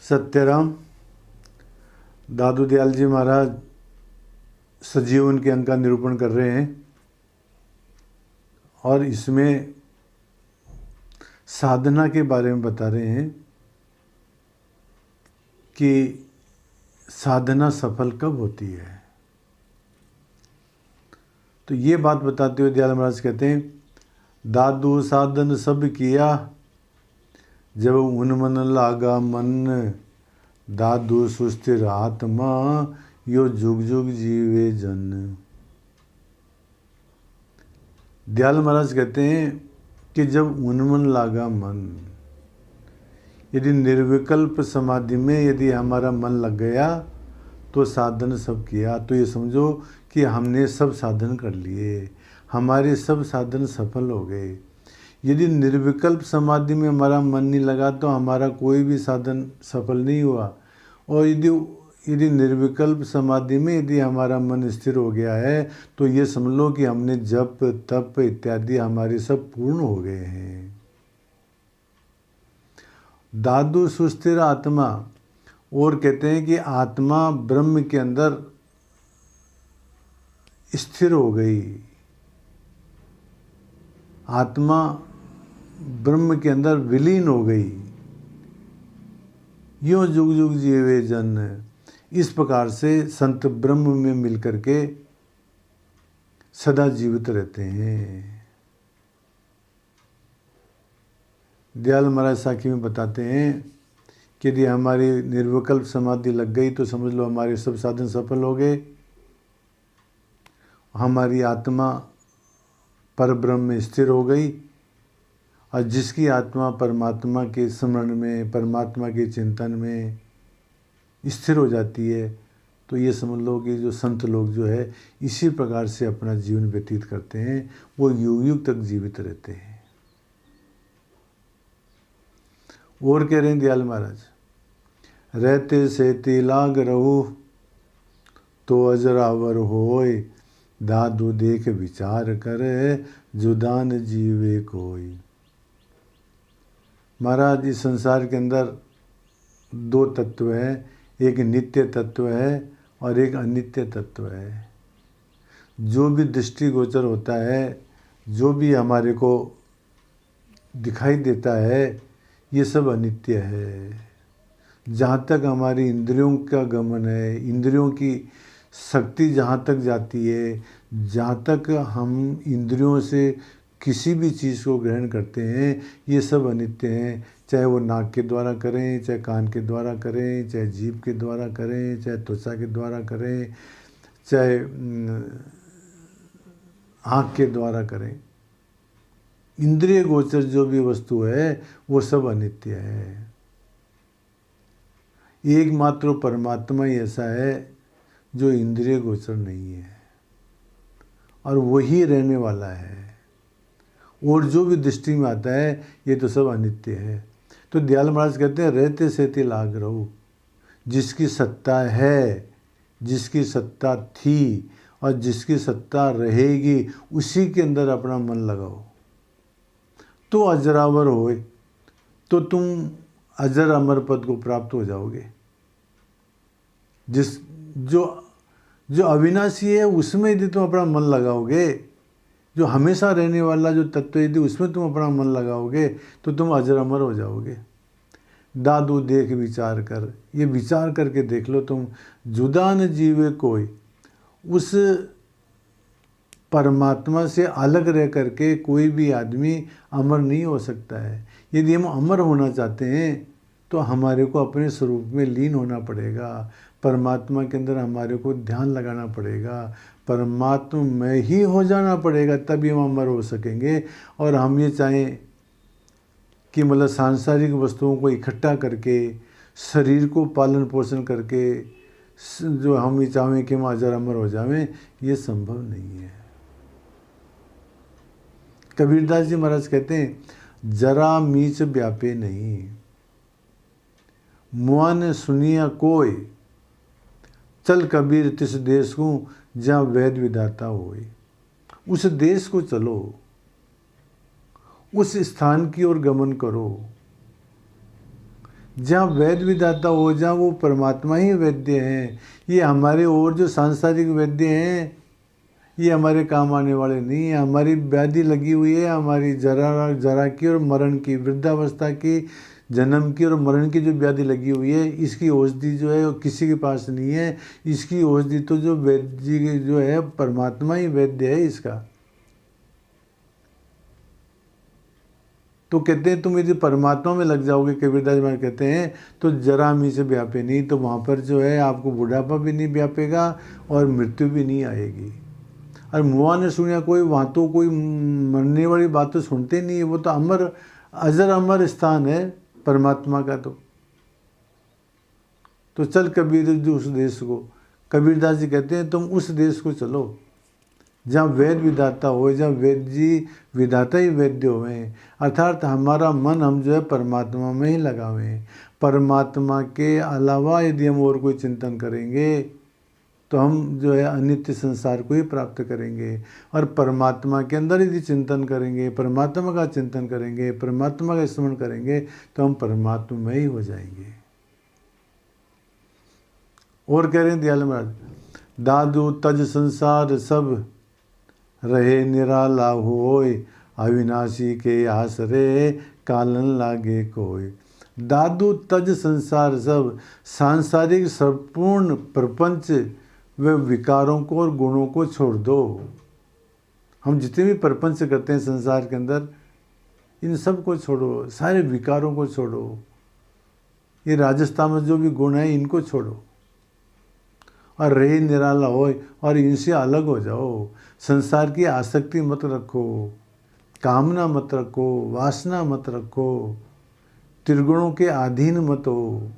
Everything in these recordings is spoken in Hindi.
सत्यराम दादू दयाल जी महाराज सजीवन के अंग का निरूपण कर रहे हैं और इसमें साधना के बारे में बता रहे हैं कि साधना सफल कब होती है। तो ये बात बताते हुए दयाल महाराज कहते हैं, दादू साधन सब किया जब उन मन लागा मन, दादू सुस्थिर आत्मा यो जुग जुग जीवे जन। दयाल महाराज कहते हैं कि जब उन्मन लागा मन, यदि निर्विकल्प समाधि में यदि हमारा मन लग गया तो साधन सब किया, तो ये समझो कि हमने सब साधन कर लिए, हमारे सब साधन सफल हो गए। यदि निर्विकल्प समाधि में हमारा मन नहीं लगा तो हमारा कोई भी साधन सफल नहीं हुआ। और यदि निर्विकल्प समाधि में यदि हमारा मन स्थिर हो गया है तो ये समझ लो कि हमने जप तप इत्यादि हमारे सब पूर्ण हो गए हैं। दादू सुस्थिर आत्मा, और कहते हैं कि आत्मा ब्रह्म के अंदर स्थिर हो गई, आत्मा ब्रह्म के अंदर विलीन हो गई। यो जुग जुग जीवे जन, इस प्रकार से संत ब्रह्म में मिलकर के सदा जीवित रहते हैं। दयाल महाराज साखी में बताते हैं कि यदि हमारी निर्विकल्प समाधि लग गई तो समझ लो हमारे सब साधन सफल हो गए, हमारी आत्मा परब्रह्म में स्थिर हो गई। और जिसकी आत्मा परमात्मा के स्मरण में, परमात्मा के चिंतन में स्थिर हो जाती है, तो ये समझ लो कि जो संत लोग जो है इसी प्रकार से अपना जीवन व्यतीत करते हैं, वो युग युग तक जीवित रहते हैं। और कह रहे हैं दयाल महाराज, रहते सेती लाग रहू तो अजरावर होय, दादू देख विचार करे जुदान जीवे कोई। महाराज इस संसार के अंदर दो तत्व हैं, एक नित्य तत्व है और एक अनित्य तत्व है। जो भी दृष्टिगोचर होता है, जो भी हमारे को दिखाई देता है, ये सब अनित्य है। जहाँ तक हमारी इंद्रियों का गमन है, इंद्रियों की शक्ति जहाँ तक जाती है, जहाँ तक हम इंद्रियों से किसी भी चीज़ को ग्रहण करते हैं, ये सब अनित्य हैं। चाहे वो नाक के द्वारा करें, चाहे कान के द्वारा करें, चाहे जीभ के द्वारा करें, चाहे त्वचा के द्वारा करें, चाहे आँख के द्वारा करें, इंद्रिय गोचर जो भी वस्तु है वो सब अनित्य है। एकमात्र परमात्मा ही ऐसा है जो इंद्रिय गोचर नहीं है और वही रहने वाला है, और जो भी दृष्टि में आता है ये तो सब अनित्य है। तो दयाल महाराज कहते हैं, रहते सेती लाग रहू, जिसकी सत्ता है, जिसकी सत्ता थी और जिसकी सत्ता रहेगी, उसी के अंदर अपना मन लगाओ तो अजरावर होए, तो तुम अजर अमर पद को प्राप्त हो जाओगे। जो अविनाशी है उसमें यदि तुम अपना मन लगाओगे, जो हमेशा रहने वाला जो तत्व यदि उसमें तुम अपना मन लगाओगे तो तुम अजर अमर हो जाओगे। दादू देख विचार कर, ये विचार करके देख लो तुम, जुदा न जीवे कोई, उस परमात्मा से अलग रह करके कोई भी आदमी अमर नहीं हो सकता है। यदि हम अमर होना चाहते हैं तो हमारे को अपने स्वरूप में लीन होना पड़ेगा, परमात्मा के अंदर हमारे को ध्यान लगाना पड़ेगा, परमात्मा में ही हो जाना पड़ेगा, तभी हम अमर हो सकेंगे। और हम ये चाहें कि मतलब सांसारिक वस्तुओं को इकट्ठा करके, शरीर को पालन पोषण करके जो हम ये चाहें कि हम अजर अमर हो जाएं, ये संभव नहीं है। कबीरदास जी महाराज कहते हैं, जरा मीच व्यापे नहीं, मुआ ने सुनिया कोई, चल कबीर तिस देश को जहाँ वेद विधाता होए। उस देश को चलो, उस स्थान की ओर गमन करो जहाँ वेद विधाता हो, जहाँ वो परमात्मा ही वैद्य हैं। ये हमारे और जो सांसारिक वैद्य हैं ये हमारे काम आने वाले नहीं है। हमारी व्याधि लगी हुई है, हमारी जरा की और मरण की, वृद्धावस्था की, जन्म की और मरण की जो व्याधि लगी हुई है, इसकी औषधि जो है वो किसी के पास नहीं है। इसकी औषधि तो जो वैद्य जी जो है परमात्मा ही वैद्य है इसका। तो कहते हैं तुम यदि परमात्मा में लग जाओगे, कबीरदास जी महाराज कहते हैं, तो जरा मी से व्यापे नहीं, तो वहाँ पर जो है आपको बुढ़ापा भी नहीं व्यापेगा और मृत्यु भी नहीं आएगी। और मुआ ने सुनिया कोई, वहाँ तो कोई मरने वाली बात तो सुनते नहीं है। वो तो अमर अजर अमर स्थान है परमात्मा का। तो चल कबीर जी उस देश को, कबीरदास जी कहते हैं तुम उस देश को चलो जहाँ वेद विधाता हो, जहाँ वेद जी विधाता ही वैद्य हुए, अर्थात हमारा मन हम जो है परमात्मा में ही लगा हुए हैं। परमात्मा के अलावा यदि हम और कोई चिंतन करेंगे तो हम जो है अनित्य संसार को ही प्राप्त करेंगे। और परमात्मा के अंदर यदि चिंतन करेंगे, परमात्मा का चिंतन करेंगे, परमात्मा का स्मरण करेंगे, तो हम परमात्मा में ही हो जाएंगे। और कह रहे हैं दयाल महाराज, दादू तज संसार सब रहे निराला होय, अविनाशी के आसरे कालन लागे कोई। दादू तज संसार सब, सांसारिक संपूर्ण प्रपंच व विकारों को और गुणों को छोड़ दो। हम जितने भी प्रपंच करते हैं संसार के अंदर, इन सब को छोड़ो, सारे विकारों को छोड़ो, ये राजस्थान में जो भी गुण है इनको छोड़ो और रहे निराला हो, और इनसे अलग हो जाओ। संसार की आसक्ति मत रखो, कामना मत रखो, वासना मत रखो, त्रिगुणों के अधीन मत हो।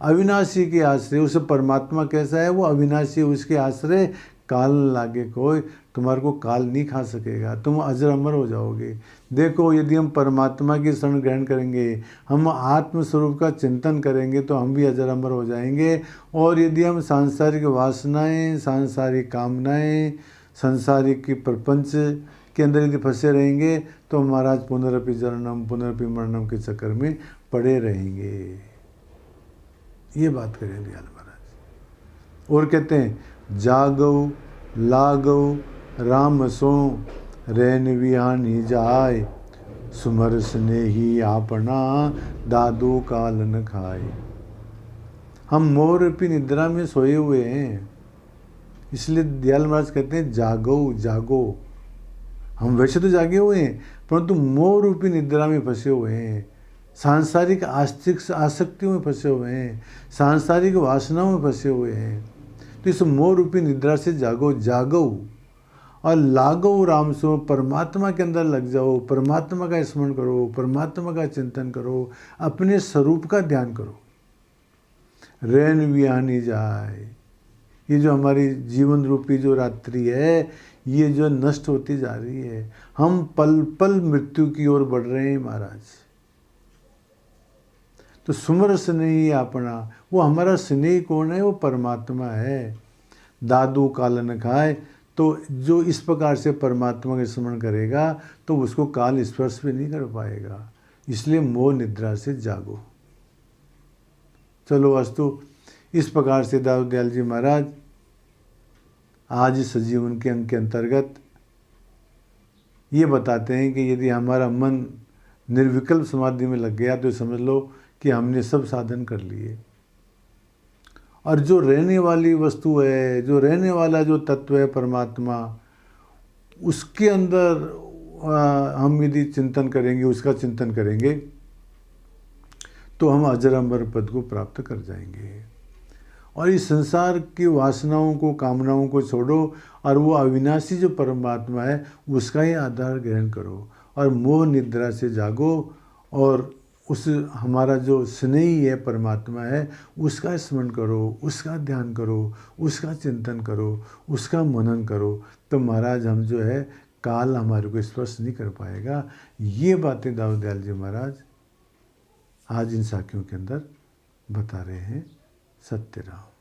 अविनाशी के आश्रय, उस परमात्मा कैसा है, वो अविनाशी, उसके आश्रय काल लागे कोई, तुम्हारे को काल नहीं खा सकेगा, तुम अजर अमर हो जाओगे। देखो यदि हम परमात्मा की शरण ग्रहण करेंगे, हम आत्मस्वरूप का चिंतन करेंगे, तो हम भी अजर अमर हो जाएंगे। और यदि हम सांसारिक वासनाएं, सांसारिक कामनाएं, सांसारिक की प्रपंच के अंदर यदि फंसे रहेंगे, तो महाराज पुनरपि जन्म पुनरपि मरणम के चक्कर में पड़े रहेंगे। ये बात करें दयाल महाराज। और कहते हैं जागो लागो राम सो रैन विहानी जाय, सुमर स्नेही आपना दादू काल न खाए। हम मोह रूपी निद्रा में सोए हुए हैं, इसलिए दयाल महाराज कहते हैं जागो जागो। हम वैसे तो जागे हुए हैं, परंतु मोह रूपी निद्रा में फंसे हुए हैं, सांसारिक आसक्तियों में फंसे हुए हैं, सांसारिक वासनाओं में फंसे हुए हैं। तो इस मोह रूपी निद्रा से जागो, जागो और लागो राम सो, परमात्मा के अंदर लग जाओ, परमात्मा का स्मरण करो, परमात्मा का चिंतन करो, अपने स्वरूप का ध्यान करो। रैन विहानी जाए, ये जो हमारी जीवन रूपी जो रात्रि है, ये जो नष्ट होती जा रही है, हम पल पल मृत्यु की ओर बढ़ रहे हैं महाराज। तो सुमर स्नेही अपना, वो हमारा स्नेही कौन है, वो परमात्मा है। दादू काल न खाए, तो जो इस प्रकार से परमात्मा का स्मरण करेगा तो उसको काल स्पर्श भी नहीं कर पाएगा। इसलिए मोह निद्रा से जागो। चलो अस्तु, इस प्रकार से दादू दयाल जी महाराज आज सजीवन के अंक के अंतर्गत ये बताते हैं कि यदि हमारा मन निर्विकल्प समाधि में लग गया तो समझ लो कि हमने सब साधन कर लिए। और जो रहने वाली वस्तु है, जो रहने वाला जो तत्व है परमात्मा, उसके अंदर हम यदि चिंतन करेंगे, उसका चिंतन करेंगे, तो हम अजर अमर पद को प्राप्त कर जाएंगे। और इस संसार की वासनाओं को, कामनाओं को छोड़ो और वो अविनाशी जो परमात्मा है उसका ही आधार ग्रहण करो और मोह निद्रा से जागो और उस हमारा जो स्नेही है परमात्मा है उसका स्मरण करो, उसका ध्यान करो, उसका चिंतन करो, उसका मनन करो। तो महाराज हम जो है काल हमारे को स्पर्श नहीं कर पाएगा। ये बातें दाऊ दयाल जी महाराज आज इन साखियों के अंदर बता रहे हैं। सत्य राम।